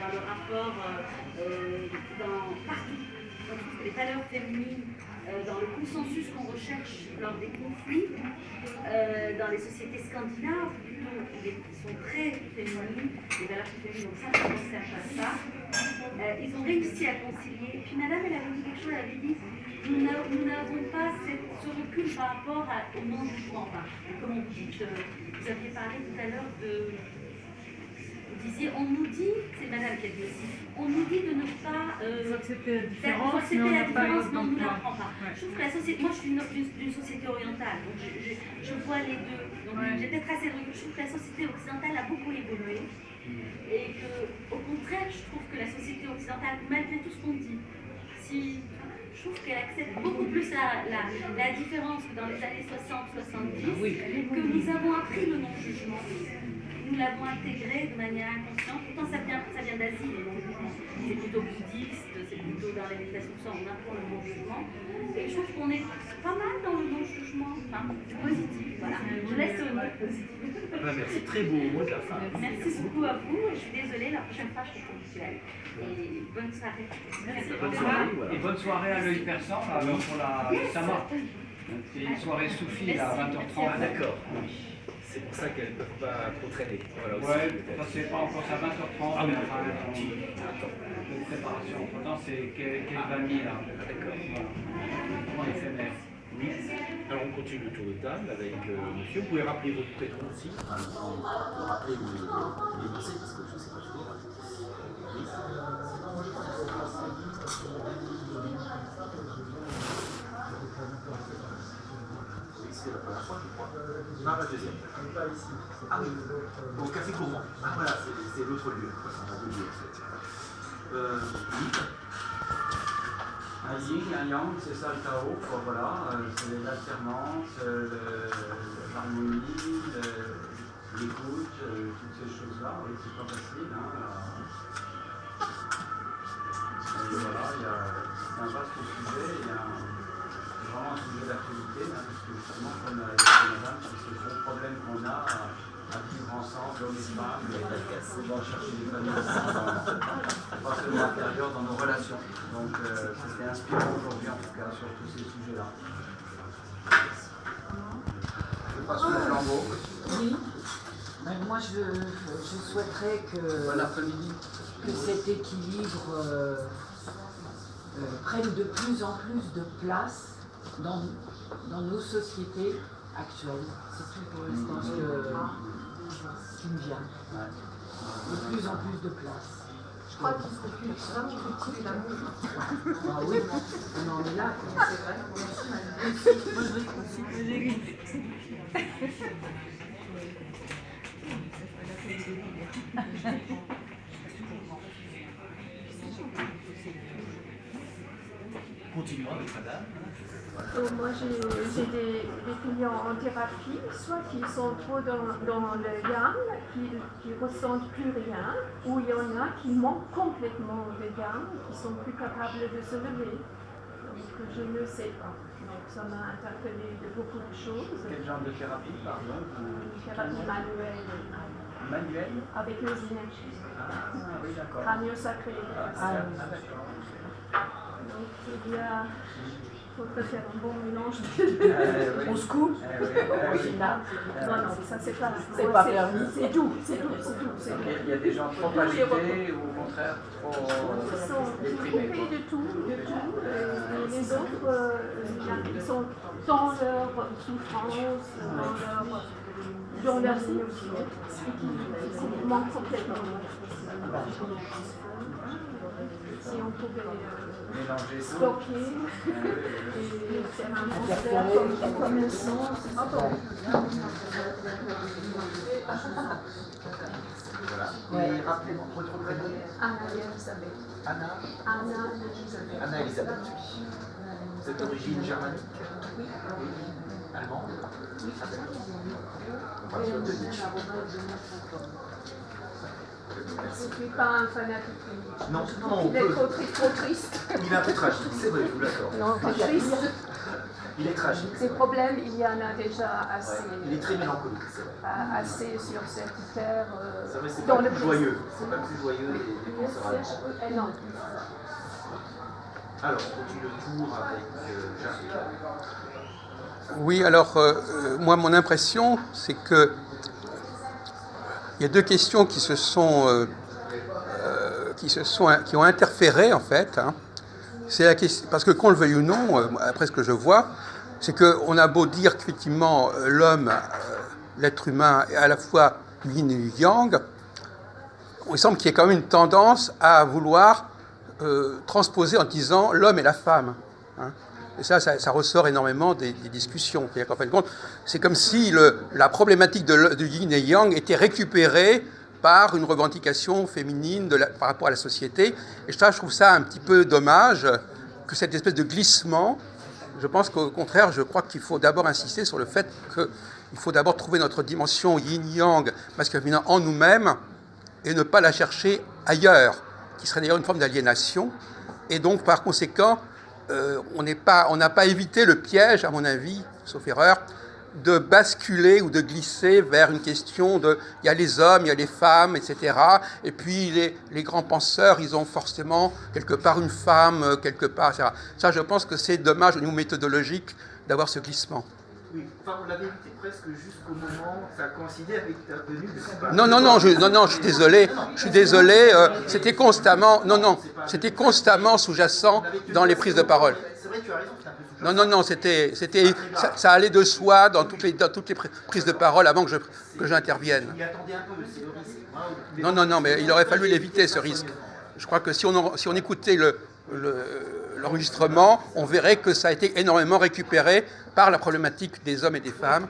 dans le rapport partout. Donc, les valeurs féminines dans le consensus qu'on recherche lors des conflits, dans les sociétés scandinaves, plutôt, qui sont très féminines, les valeurs féminines, donc ça, ça concerne pas ça. Ils ont réussi à concilier. Puis madame, elle avait dit quelque chose, elle avait dit, nous n'avons pas ce recul par rapport au non-jugement. Enfin, comme vous dites, vous aviez parlé tout à l'heure de... Vous disiez, on nous dit, c'est madame qui a dit aussi, on nous dit de ne pas accepter la différence, mais on n'a pas mais on ne l'apprend pas. Ouais. Je trouve que la société, moi je suis d'une société orientale, donc je vois les deux. Donc j'ai peut-être assez de recul. Je trouve que la société occidentale a beaucoup évolué et que, au contraire, je trouve que la société occidentale, malgré tout ce qu'on dit, je trouve qu'elle accepte beaucoup plus la différence que dans les années 60-70, que nous avons appris le non-jugement. Nous l'avons intégré de manière inconsciente. Pourtant, ça vient d'Asie, le non-jugement. C'est plutôt bouddhiste, c'est plutôt dans les méditations, on apprend le non-jugement. Et je trouve qu'on est pas mal dans le non-jugement. Enfin, c'est positif. Voilà. Je laisse le mot positif. Merci, très beau mot de la fin. Merci beaucoup à vous. Je suis désolée, la prochaine fois, je suis ponctuelle. Et bonne soirée. Merci. Bonne soirée. Et bonne soirée à l'œil perçant pour la Sama. C'est une soirée soufie à 20h30. Ah, d'accord. C'est pour ça qu'elles ne peuvent pas trop traîner. Voilà, ouais, ça c'est pas encore à 20h30. Ah oui, de préparation. Pourtant c'est quelle vanille là. D'accord. Voilà. Point éphémère. Oui. Alors on continue le tour de table avec monsieur. Vous pouvez rappeler votre prénom aussi. Rappeler où les pensées, parce que je ne sais pas trop. Oui. C'est la première fois, je crois. Non, la deuxième. Pas ici. Ah oui, au Café Gourmand. Ah voilà, c'est l'autre lieu. On a deux lieux en fait. Oui. Un yin, un yang, c'est ça le Tao. Voilà, c'est l'alternance, l'harmonie, l'écoute, toutes ces choses-là. Oui, c'est pas facile. Hein, et voilà, il y a un vaste sujet, il y a vraiment un sujet d'actualité, hein, parce que justement, comme l'a dit madame, c'est le gros problème qu'on a à vivre ensemble, l'homme et femmes, et dans chercher des familles pas seulement intérieures, dans nos relations. Donc c'était inspirant aujourd'hui, en tout cas, sur tous ces sujets-là. Je passe le flambeau. Oui, ben, moi je souhaiterais que cet équilibre prenne de plus en plus de place dans nos sociétés actuelles. C'est tout pour l'instant qui me vient. De plus en plus de place. Je crois qu'il faut vraiment cultiver l'amour. Ah oui, on en est là. C'est vrai. Moi je ris aussi. Continuons avec madame. Moi j'ai des clients en thérapie, soit qui sont trop dans le yang, qui ressentent plus rien, ou il y en a qui manquent complètement de yang, qui sont plus capables de se lever. Donc je ne sais pas. Donc ça m'a interpellé de beaucoup de choses. Quel genre de thérapie, pardon? Thérapie manuelle. Manuelle? Avec les énergies. Ah oui, d'accord. Crânio sacré. D'accord. Donc il y a... Il faudrait faire un bon mélange. On se coupe. Non, ça c'est pas permis. C'est tout. Il y a des gens trop agités ou au contraire trop déprimés. Ils sont coupés de tout. Et les autres, ils sont dans leur souffrance, dans leurs émotions, qui manquent complètement. Si on pouvait mélanger ça. bloquer et faire un transfert comme le son. Voilà. Et rappelez-moi votre prénom. Anna Elisabeth. Anna Elisabeth. Vous êtes d'origine germanique? Oui. Allemande? Oui. On parle de Nietzsche. Je ne suis pas un fanatique de Nietzsche. Non, il est trop triste. Il est un peu tragique, c'est vrai, je vous l'accorde. Non, c'est triste. Il est tragique. Des problèmes, il y en a déjà assez. Ouais, il est très mélancolique, c'est vrai. Assez sur cette terre. C'est vrai, c'est dans pas le plus joyeux. C'est pas plus joyeux des concerts allemands. Non. Alors, on continue le tour avec Jacques. Oui, alors, moi, mon impression, c'est que il y a deux questions qui ont interféré, en fait. Hein. C'est la question, parce que qu'on le veuille ou non, après ce que je vois, c'est qu'on a beau dire qu'effectivement, l'homme, l'être humain, est à la fois yin et yang, il semble qu'il y ait quand même une tendance à vouloir transposer en disant l'homme et la femme. Hein. Et ça ressort énormément des discussions. C'est-à-dire qu'en fin de compte, c'est comme si la problématique du yin et yang était récupérée par une revendication féminine par rapport à la société. Et ça, je trouve ça un petit peu dommage que cette espèce de glissement. Je pense qu'au contraire, je crois qu'il faut d'abord insister sur le fait qu'il faut d'abord trouver notre dimension yin-yang, masculin en nous-mêmes, et ne pas la chercher ailleurs, qui serait d'ailleurs une forme d'aliénation. Et donc, par conséquent, on n'a pas évité le piège, à mon avis, sauf erreur, de basculer ou de glisser vers une question de il y a les hommes, il y a les femmes, etc. Et puis les grands penseurs, ils ont forcément quelque part une femme, quelque part, etc. Ça, je pense que c'est dommage au niveau méthodologique d'avoir ce glissement. Oui, enfin, on l'avait évité presque jusqu'au moment, ça a coïncidé avec ta venue de Spa. Non, je suis désolé, c'était constamment sous-jacent dans les prises de parole. C'est vrai, tu as raison, c'est un peu Non, ça allait de soi dans toutes les prises de parole avant que j'intervienne. Il attendait un peu, c'est le risque. Non, mais il aurait fallu l'éviter, ce risque. Je crois que si on écoutait l'enregistrement, on verrait que ça a été énormément récupéré par la problématique des hommes et des femmes.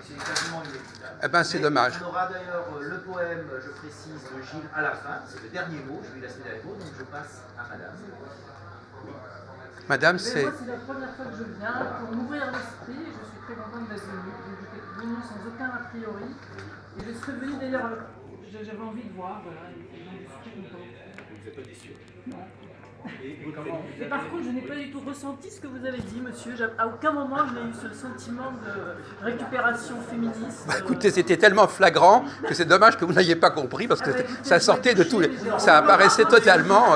Eh bien, c'est dommage. On aura d'ailleurs le poème, je précise, de Gilles à la fin. C'est le dernier mot, je lui laisse les mots, donc je passe à Madame. Oui. Madame, c'est... Moi, c'est la première fois que je viens pour m'ouvrir l'esprit. Je suis très contente d'être venue. J'étais venue sans aucun a priori. Et je serais venue d'ailleurs, j'avais envie de voir, voilà. Et donc, je suis très contente. Vous n'êtes pas déçu? Non. Et par contre, je n'ai pas du tout ressenti ce que vous avez dit, monsieur. À aucun moment, je n'ai eu ce sentiment de récupération féministe. Écoutez, c'était tellement flagrant que c'est dommage que vous n'ayez pas compris, parce que ça sortait de tous les... Ça apparaissait totalement...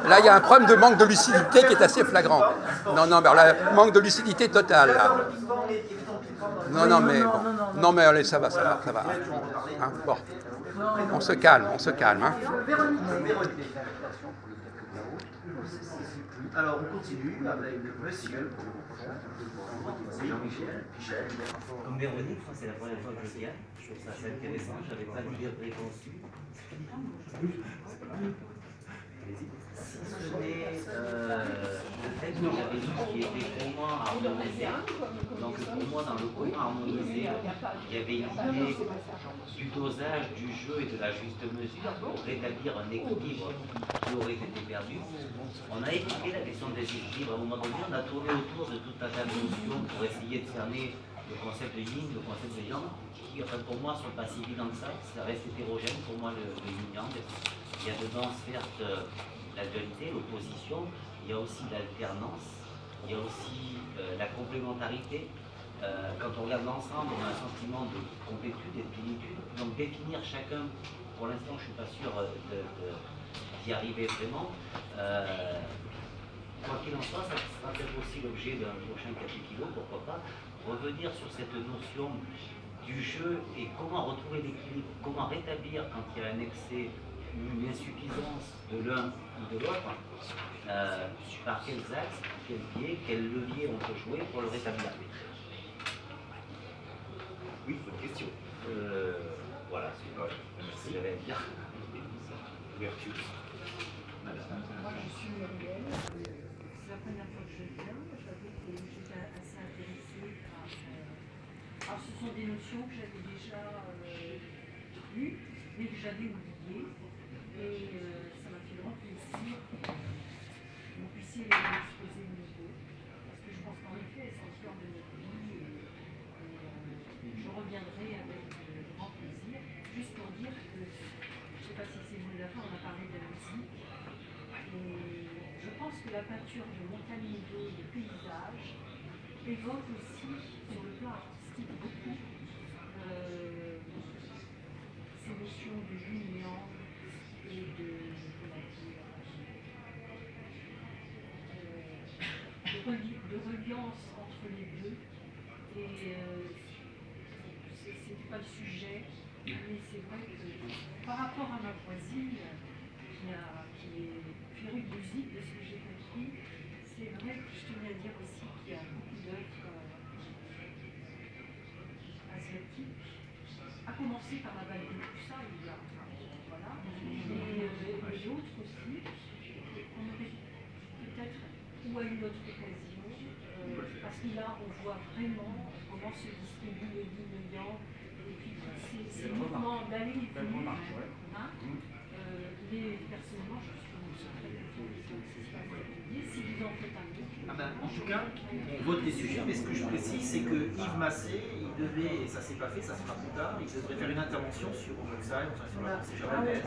Là, il y a un problème de manque de lucidité qui est assez flagrant. Non, mais alors, là, manque de lucidité totale, là. Non, mais allez, ça va. Hein, bon. On se calme. Hein. Alors, on continue avec le monsieur. Jean-Michel. Comme Véronique, c'est la première fois que je viens. Je trouve ça assez intéressant. Je n'avais pas d'idée préconçue. Si ce n'est le fait que j'avais dit qu'il était pour moi harmonisé. Donc pour moi, dans le comment harmonisé, il y avait l'idée du dosage du jeu et de la juste mesure pour rétablir un équilibre qui aurait été perdu. On a évoqué la question des équilibres. À un moment donné, on a tourné autour de tout un tas de notions pour essayer de cerner le concept de yin, le concept de yang, qui pour moi ne sont pas si évidents que ça reste hétérogène pour moi le yin-yang. Il y a dedans certes la dualité, l'opposition, il y a aussi l'alternance, il y a aussi la complémentarité. Quand on regarde l'ensemble, on a un sentiment de complétude et de plénitude. Donc définir chacun, pour l'instant je ne suis pas sûr d'y arriver vraiment. Quoi qu'il en soit, ça sera peut-être aussi l'objet d'un prochain capítulo, pourquoi pas, revenir sur cette notion du jeu et comment retrouver l'équilibre, comment rétablir quand il y a un excès ou une insuffisance de l'un ou de l'autre, par quels axes, par quels biais, quels leviers on peut jouer pour le rétablir. Oui, bonne question. Voilà, c'est ce que j'avais à dire. Ouverture. Moi, je suis Muriel. C'est la première fois que je viens. J'avoue que j'étais assez intéressée par... Alors, ce sont des notions que j'avais déjà lues, mais que j'avais oubliées. Et ça m'a fait grand plaisir que vous puissiez les exposer de nouveau. Parce que je pense qu'en effet, elles sont au cœur de notre vie. Et je reviendrai avec grand plaisir. Juste pour dire que, je ne sais pas si c'est le mot de la fin, on a parlé de la musique. Et je pense que la peinture de Montalivo, de paysage, évoque aussi, sur le plan artistique, beaucoup ces notions de union et de reliance entre les deux. Et c'est pas le sujet, mais c'est vrai que par rapport à ma voisine, qui est férue de musique, de ce que j'ai compris, c'est vrai que je tenais à dire aussi qu'il y a beaucoup d'œuvres asiatiques, à commencer par la Baleine de ça, il y a, voilà, et d'autres aussi, on aurait peut-être, ou à une autre occasion, parce que là on voit vraiment comment se distribue le yin et le yang, et puis ces mouvements d'aller et venir, hein, personnellement je suis très si vous en faites un autre. Ah ben, en tout cas, on vote les sujets, mais ce que je précise, c'est que Yves Massé, il devait, et ça s'est pas fait, ça se fera plus tard, il devrait faire une intervention sur Omoxai, enfin sur la pensée japonaise.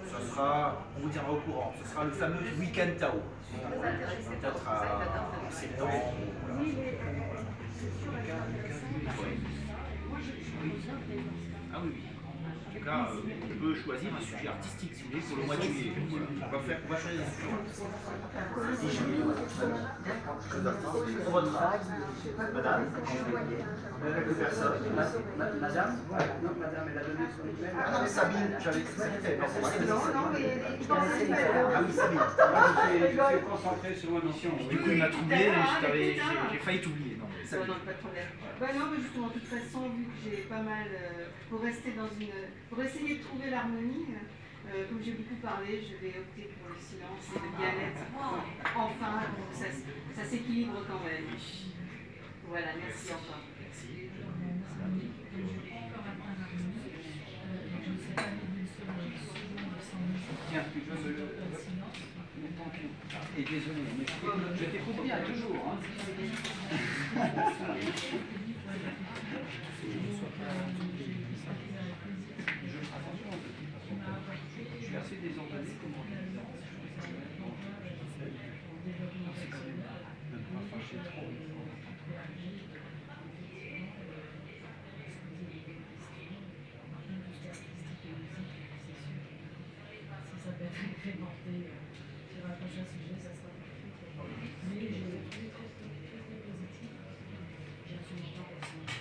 Ça sera, on vous tiendra au courant, ce sera le fameux week-end Tao. Peut-être en septembre. Ah oui, oui. En tout cas, on peut choisir un sujet artistique si vous voulez pour le mois de juillet. On va choisir des sujets. 10 juillet. Pour votre âge, madame, plus personne. Madame, non, madame, elle a donné son email. Ah non, Sabine, j'avais tout fait. Non, mais ah oui, Sabine. Je suis concentré sur ma mission. Du coup, il m'a troublé, j'ai failli t'oublier. Non, non, pas de problème. Non, mais justement, de toute façon, vu que j'ai pas mal, pour essayer de trouver l'harmonie, comme j'ai beaucoup parlé, je vais opter pour le silence et le bien-être. Enfin, donc ça s'équilibre quand même. Voilà, merci encore. Tiens, tu veux me le... Et désolé, mais je t'écoute bien, toujours. Hein. Je suis assez désordonné comme organisation. Ne pas fâcher trop. Ça peut être incrémenté sur un prochain sujet, ça sera parfait. Mais j'ai trouvé très positif. J'ai absolument pas ressenti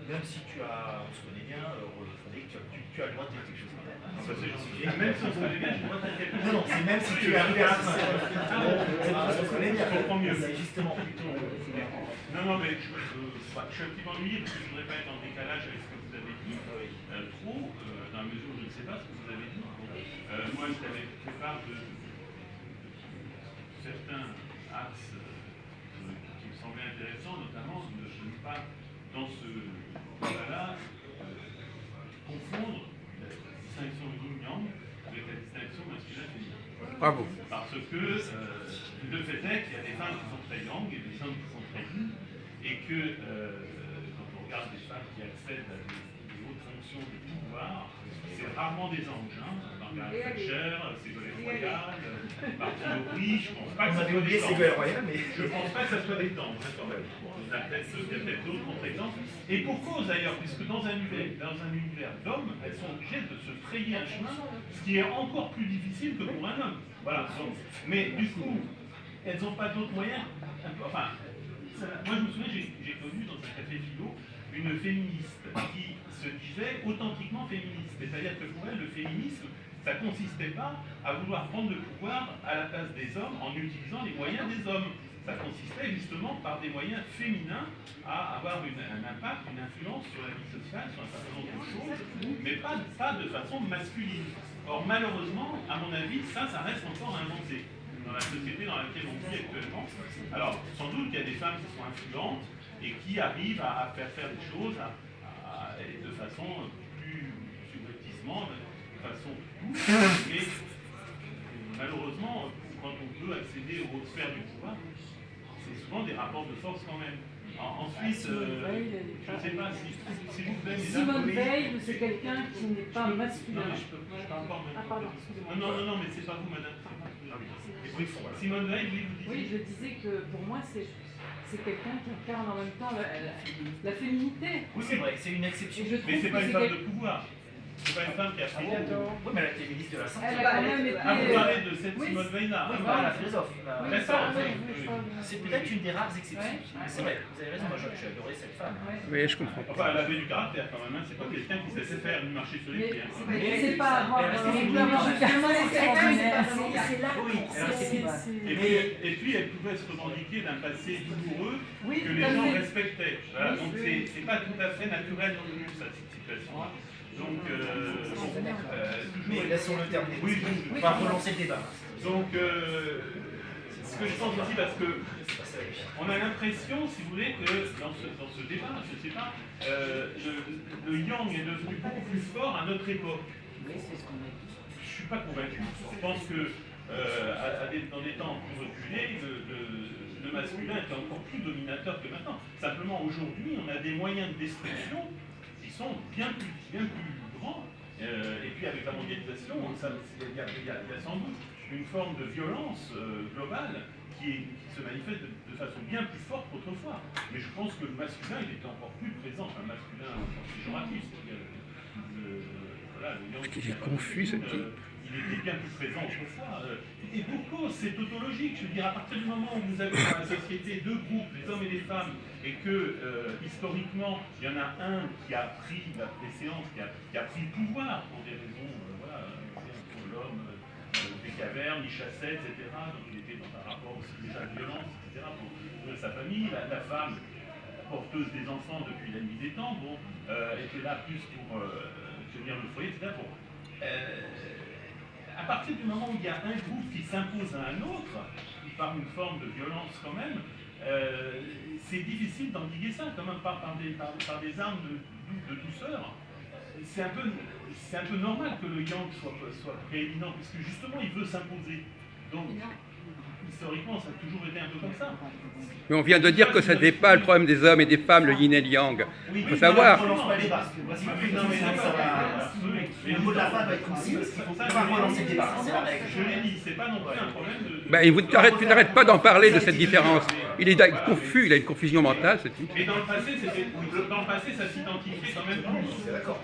Même si tu as, on se connaît bien, Frédéric, tu as le droit de dire quelque chose. Ça c'est gentil. Même si on se connaît bien, je vois quelque chose. Non, c'est même si tu es arrivé à la fin. On se connaît bien. Je comprends mieux. C'est justement plutôt. Non, mais je suis un petit peu ennuyé parce que je ne voudrais pas être en décalage avec ce que vous avez dit. Trop, dans la mesure où je ne sais pas ce que vous avez dit. Moi, je t'avais fait part de certains axes qui me semblaient intéressants, notamment de ne pas, dans ce débat-là, confondre la distinction yin-yang avec la distinction masculin-féminin. Bravo. Parce que le fait est qu'il y a des femmes qui sont très yang et des femmes qui sont très yin, et que quand on regarde des femmes qui accèdent à des hautes fonctions de pouvoir, c'est rarement des anges. Hein. Margaret Thatcher, Ségolène Royal, Martine Aubry, je pense pas que ça soit des anges. Je pense pas que ça soit des anges, quand même. Il y a peut-être d'autres contre-exemples. Et pour cause d'ailleurs, puisque dans un univers d'hommes, elles sont obligées de se frayer un chemin, ce qui est encore plus difficile que pour un homme. Voilà. Mais du coup, elles n'ont pas d'autres moyens. Enfin, moi je me souviens, j'ai connu dans un café philo une féministe qui se disait authentiquement féministe. C'est-à-dire que pour elle, le féminisme, ça ne consistait pas à vouloir prendre le pouvoir à la place des hommes en utilisant les moyens des hommes. Ça consistait justement par des moyens féminins à avoir un impact, une influence sur la vie sociale, sur un certain nombre de choses, mais pas de façon masculine. Or malheureusement, à mon avis, ça reste encore inventé dans la société dans laquelle on vit actuellement. Alors, sans doute qu'il y a des femmes qui sont influentes et qui arrivent à faire des choses de façon plus subrepticement, de façon plus douce, mais malheureusement, quand on peut accéder aux hautes sphères du pouvoir, c'est souvent des rapports de force quand même. En Suisse, je ne sais pas si vous plaît, Simone Veil, c'est quelqu'un qui n'est pas masculin. Non, mais je parle pas en même temps. Pardon. Non, mais c'est pas vous, madame. Simone Veil, oui, vous disiez. Oui, je disais que pour moi, c'est quelqu'un qui incarne en même temps la féminité. Oui, c'est vrai, c'est une exception. Mais c'est pas une femme de pouvoir. C'est pas une femme qui a pris. Oui, mais elle a été ministre de la Santé. Elle a quand même été. Ah, vous parlez de cette Simone Veil-là. Oui, voilà, la philosophe. C'est Oui. peut-être une des rares exceptions. C'est vrai, vous avez raison, moi j'ai adoré cette femme. Oui, je comprends. Enfin, elle avait du caractère quand même, hein. C'est pas quelqu'un qui se laissait faire lui marcher sur les pieds. Hein. Mais c'est pas avoir Et puis elle pouvait se revendiquer d'un passé douloureux que les gens respectaient. Voilà. Donc c'est pas tout à fait naturel non plus cette situation-là. Donc Mais laissons-le terminer. Oui, on va relancer le débat. Donc ce que je pense aussi, parce que on a l'impression, si vous voulez, que dans ce débat, je ne sais pas, le yang est devenu beaucoup plus fort à notre époque. Je ne suis pas convaincu. Je pense que dans des temps plus reculés, le masculin était encore plus dominateur que maintenant. Simplement, aujourd'hui, on a des moyens de destruction qui sont bien plus grands. Et puis avec la mondialisation, il y a sans doute une forme de violence globale qui se manifeste de façon bien plus forte qu'autrefois. Mais je pense que le masculin, il était encore plus présent, un masculin péjoratif, c'est-à-dire voilà, il est confus, ce type. Il était bien plus présent autrefois. Et pour cause, c'est tautologique. Je veux dire, à partir du moment où vous avez dans la société deux groupes, les hommes et les femmes, et que historiquement, il y en a un qui a pris la préséance, qui a pris le pouvoir pour des raisons, voilà, pour l'homme, des cavernes, il chassait, etc. Donc il était dans un rapport aussi déjà de violence, etc. pour sa famille. La femme, porteuse des enfants depuis la nuit des temps, bon, était là plus pour tenir le foyer, etc. Bon, à partir du moment où il y a un groupe qui s'impose à un autre, par une forme de violence quand même, c'est difficile d'endiguer ça, quand même par des armes de douceur. C'est un peu normal que le yang soit prééminent, puisque justement il veut s'imposer. Donc, historiquement, ça a toujours été un peu comme ça. Mais on vient de dire que ce n'était pas le problème des hommes et des femmes, le yin et le yang. Il faut savoir. Le mot de la fin va être concis, il faut pas relancer le débat, c'est la règle. Je l'ai dit, c'est pas non plus un problème de... Ben, tu n'arrêtes pas d'en parler de cette différence. Il est confus, il a une confusion mentale, ce type. Mais dans le passé, ça s'identifiait quand même plus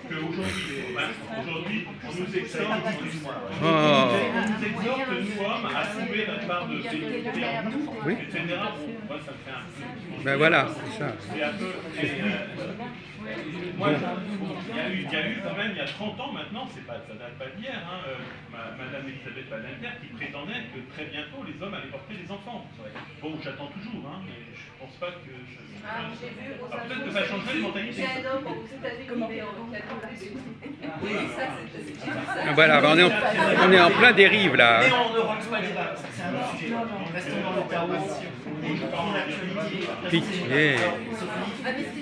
qu'aujourd'hui. On nous exhorte, nous hommes, à trouver notre part de féminité en nous, etc. Bon, moi, ça me fait un peu... Ben voilà, c'est ça. Moi, il y a eu quand même, il y a 30 ans maintenant, ça date pas d'hier, hein, Madame Elisabeth Badinter qui prétendait que très bientôt les hommes allaient porter des enfants. Bon, j'attends toujours, hein, mais je pense pas que... peut-être que ça changerait les mentalités. J'ai un homme aux États-Unis, mais Voilà, on est en plein dérive là. Mais on ne rentre pas le débat, c'est un autre sujet. Restons dans le chaos. Dans l'actualité. Pitié.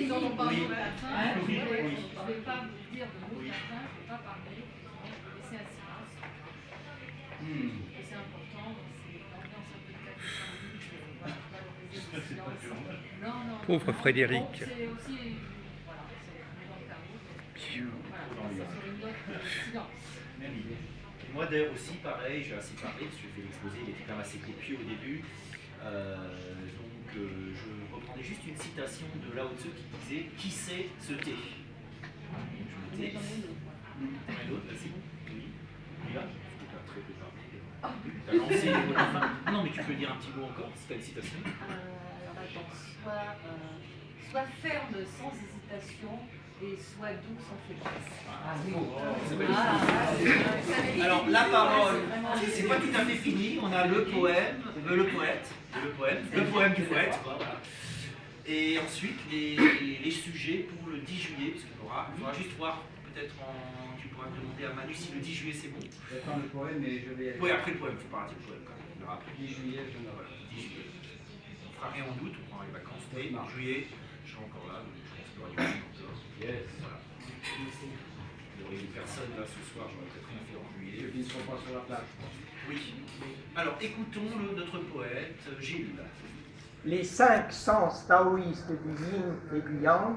Ils en ont parlé à la fin. Je ne vais pas vous dire de mots de la fin, je ne vais pas parler. C'est un silence. Et c'est important, c'est l'ambiance un peu de silence. Pauvre Frédéric. Bon, c'est aussi, voilà, c'est dans le chaos. Voilà, c'est une note silence. Même idée. Moi aussi, pareil, j'ai assez parlé, parce que j'ai fait l'exposé, il était quand même assez copieux au début. Je reprendrai juste une citation de Lao Tzu qui disait « Qui sait se tait ?» Je me tais. T'en as d'autres, vas-y. Oui. Oui, là. Très peu parlé. T'as lancé le mot de la fin. Non, mais tu peux dire un petit mot encore, c'est pas une citation. Soit ferme sans hésitation et soit doux sans faiblesse. Alors la parole, c'est pas tout à fait fini. On a le poème du poète. Voilà. Et ensuite les sujets pour le 10 juillet, parce qu'il faudra juste voir peut-être tu pourras me demander à Manu si le 10 juillet c'est bon. J'attends le poème, mais je vais... Oui, après le poème, il ne faut pas rater le poème quand même. Il y aura après. 10 juillet, je n'aurai pas. 10 juillet. On fera rien en août, on prendra les vacances. Mais en juillet, je serai encore là, donc je pense qu'il y aura du monde encore. Yes. Voilà. Il y aurait une personne là ce soir, j'aurais peut-être rien fait en juillet. Ceux qui ne seront pas sur la plage, je pense. Oui. Alors écoutons notre poète Gilles. les 5 sens taoïstes du yin et du yang,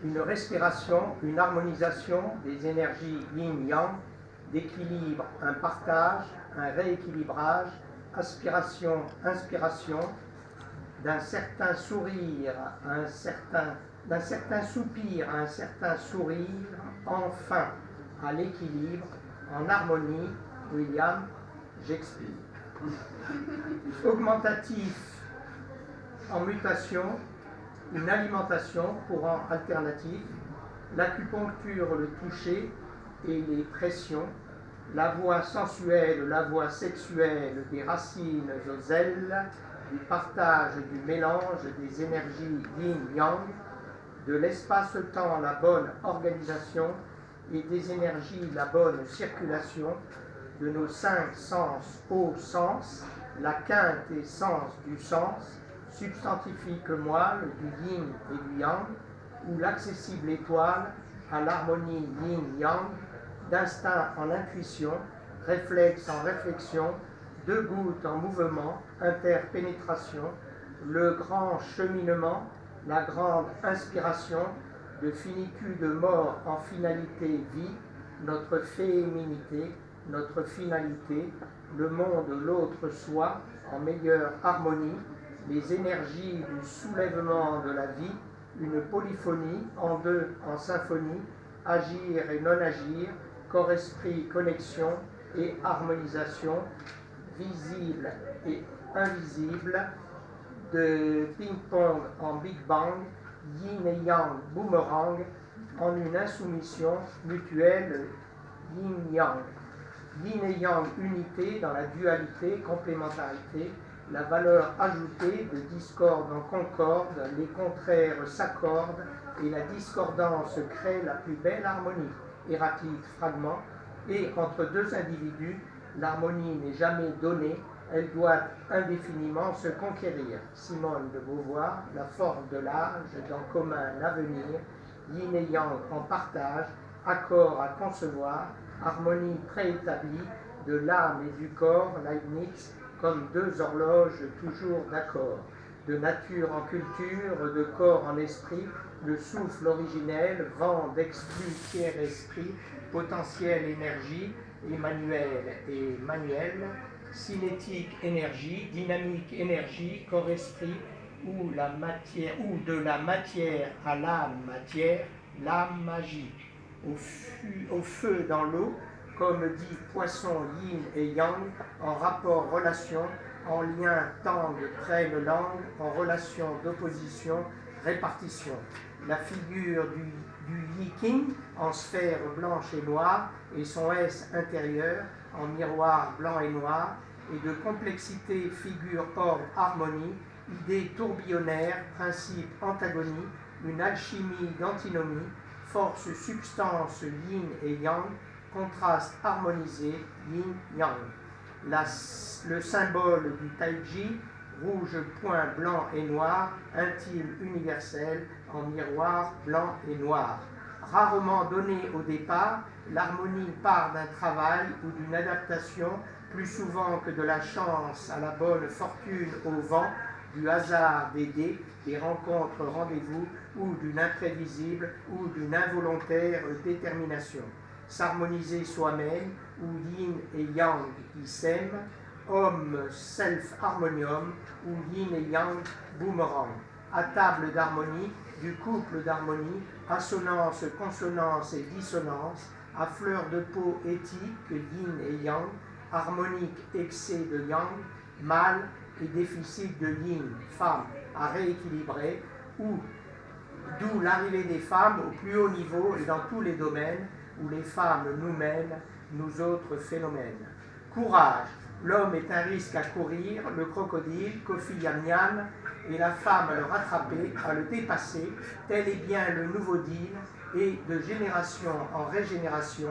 une respiration, une harmonisation des énergies yin-yang, d'équilibre, un partage, un rééquilibrage, aspiration, inspiration, d'un certain sourire à un certain, d'un certain soupir à un certain sourire, enfin à l'équilibre, en harmonie, William, j'explique. Augmentatif en mutation, une alimentation, courant alternatif, l'acupuncture, le toucher et les pressions, la voix sensuelle, la voix sexuelle des racines aux ailes, du partage, du mélange des énergies yin-yang, de l'espace-temps, la bonne organisation et des énergies, la bonne circulation, de nos 5 sens au sens, la quinte et sens du sens, substantifique moelle du yin et du yang, ou l'accessible étoile à l'harmonie yin-yang, d'instinct en intuition, réflexe en réflexion, de gouttes en mouvement, interpénétration, le grand cheminement, la grande inspiration, de finitude mort en finalité vie, notre féminité, notre finalité, le monde, l'autre soi, en meilleure harmonie, les énergies du soulèvement de la vie, une polyphonie en deux, en symphonie, agir et non-agir, corps-esprit, connexion et harmonisation, visible et invisible, de ping-pong en Big Bang, yin et yang boomerang, en une insoumission mutuelle yin-yang. Yin et yang unité dans la dualité, complémentarité, la valeur ajoutée de discorde en concorde, les contraires s'accordent et la discordance crée la plus belle harmonie. Héraclite, fragment, et entre deux individus, l'harmonie n'est jamais donnée, elle doit indéfiniment se conquérir. Simone de Beauvoir, la force de l'âge, dans commun l'avenir, yin et yang en partage, accord à concevoir, harmonie préétablie de l'âme et du corps, Leibniz, comme deux horloges toujours d'accord. De nature en culture, de corps en esprit, le souffle originel, vent d'exclus tiers-esprit, potentiel énergie, Emmanuel et manuel, cinétique énergie, dynamique énergie, corps-esprit, ou la matière, ou de la matière à l'âme matière, l'âme magie. Au feu dans l'eau, comme dit Poisson, yin et yang, en rapport relation, en lien tangue, prenne langue, en relation d'opposition, répartition. La figure du Yi-King en sphère blanche et noire et son S intérieur en miroir blanc et noir, et de complexité figure ordre harmonie, idée tourbillonnaire, principe antagonie, une alchimie d'antinomie, force substance yin et yang, contraste harmonisé yin-yang. Le symbole du taiji, rouge point blanc et noir, intime universel, en miroir blanc et noir. Rarement donnée au départ, l'harmonie part d'un travail ou d'une adaptation, plus souvent que de la chance à la bonne fortune au vent, du hasard des dés, des rencontres rendez-vous, ou d'une imprévisible ou d'une involontaire détermination. S'harmoniser soi-même, ou yin et yang qui s'aiment, homme self-harmonium, ou yin et yang boomerang. À table d'harmonie, du couple d'harmonie, assonance, consonance et dissonance, à fleur de peau éthique, yin et yang, harmonique excès de yang, mâle et déficit de yin, femme, à rééquilibrer, ou d'où l'arrivée des femmes au plus haut niveau et dans tous les domaines où les femmes nous mènent, nous autres phénomènes. Courage, l'homme est un risque à courir, le crocodile, Kofi Yamyan, et la femme à le rattraper, à le dépasser, tel est bien le nouveau deal, et de génération en régénération,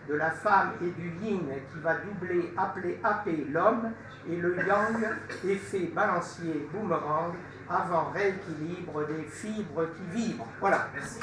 de la femme et du yin qui va doubler, happer l'homme, et le yang, effet balancier boomerang, avant rééquilibre des fibres qui vibrent. Voilà, merci.